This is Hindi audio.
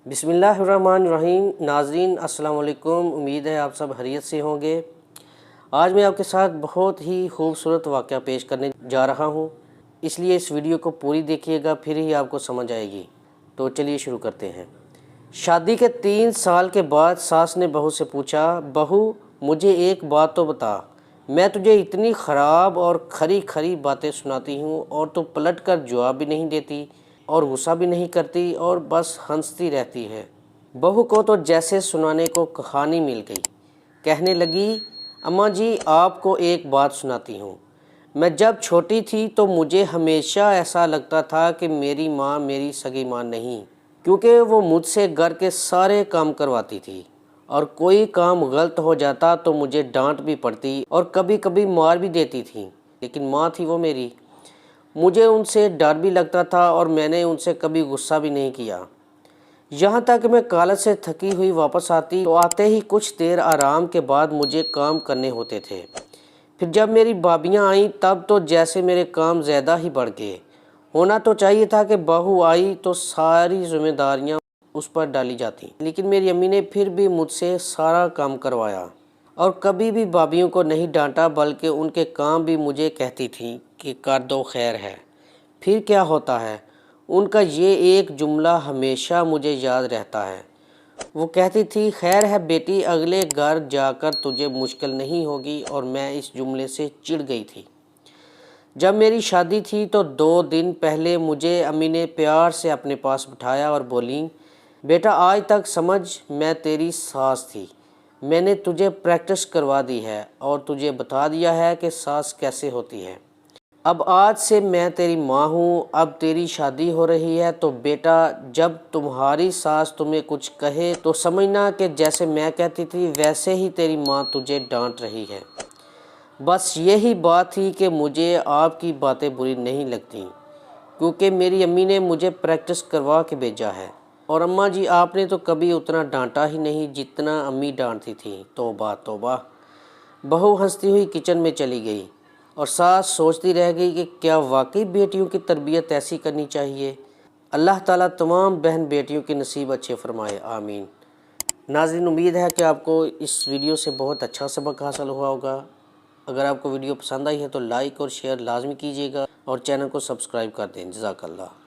बिस्मिल्लाहिर्रहमानिर्रहीम। नाज़रीन अस्सलाम वालेकुम। उम्मीद है आप सब खैरियत से होंगे। आज मैं आपके साथ बहुत ही खूबसूरत वाक़या पेश करने जा रहा हूँ, इसलिए इस वीडियो को पूरी देखिएगा, फिर ही आपको समझ आएगी। तो चलिए शुरू करते हैं। शादी के 3 साल के बाद सास ने बहू से पूछा, बहू मुझे एक बात तो बता, मैं तुझे इतनी ख़राब और खरी खरी बातें सुनाती हूँ और तू पलट कर जवाब भी नहीं देती और गुस्सा भी नहीं करती और बस हंसती रहती है। बहू को तो जैसे सुनाने को कहानी मिल गई। कहने लगी, अम्मा जी आपको एक बात सुनाती हूँ। मैं जब छोटी थी तो मुझे हमेशा ऐसा लगता था कि मेरी माँ मेरी सगी माँ नहीं, क्योंकि वो मुझसे घर के सारे काम करवाती थी और कोई काम गलत हो जाता तो मुझे डांट भी पड़ती और कभी कभी मार भी देती थी, लेकिन माँ थी वो मेरी। मुझे उनसे डर भी लगता था और मैंने उनसे कभी गुस्सा भी नहीं किया। यहाँ तक मैं कॉलेज से थकी हुई वापस आती तो आते ही कुछ देर आराम के बाद मुझे काम करने होते थे। फिर जब मेरी भाभियाँ आईं तब तो जैसे मेरे काम ज़्यादा ही बढ़ गए। होना तो चाहिए था कि बहू आई तो सारी जिम्मेदारियाँ उस पर डाली जाती, लेकिन मेरी अम्मी ने फिर भी मुझसे सारा काम करवाया और कभी भी भाभियों को नहीं डांटा, बल्कि उनके काम भी मुझे कहती थी कि कर दो खैर है, फिर क्या होता है। उनका ये एक जुमला हमेशा मुझे याद रहता है। वो कहती थी, खैर है बेटी, अगले घर जाकर तुझे मुश्किल नहीं होगी। और मैं इस जुमले से चिढ़ गई थी। जब मेरी शादी थी तो 2 दिन पहले मुझे अम्मी ने प्यार से अपने पास बिठाया और बोली, बेटा आज तक समझ मैं तेरी सास थी। मैंने तुझे प्रैक्टिस करवा दी है और तुझे बता दिया है कि सास कैसे होती है। अब आज से मैं तेरी माँ हूँ। अब तेरी शादी हो रही है तो बेटा जब तुम्हारी सास तुम्हें कुछ कहे तो समझना कि जैसे मैं कहती थी वैसे ही तेरी माँ तुझे डांट रही है। बस यही बात थी कि मुझे आपकी बातें बुरी नहीं लगती, क्योंकि मेरी अम्मी ने मुझे प्रैक्टिस करवा के भेजा है। और अम्मा जी आपने तो कभी उतना डांटा ही नहीं जितना अम्मी डांटती थी। तौबा तौबा। बहू हंसती हुई किचन में चली गई और सास सोचती रह गई कि क्या वाकई बेटियों की तरबियत ऐसी करनी चाहिए। अल्लाह ताला तमाम बहन बेटियों के नसीब अच्छे फरमाए, आमीन। नाज़रीन उम्मीद है कि आपको इस वीडियो से बहुत अच्छा सबक हासिल हुआ होगा। अगर आपको वीडियो पसंद आई है तो लाइक और शेयर लाजमी कीजिएगा और चैनल को सब्सक्राइब कर दें। जज़ाकल्लाह।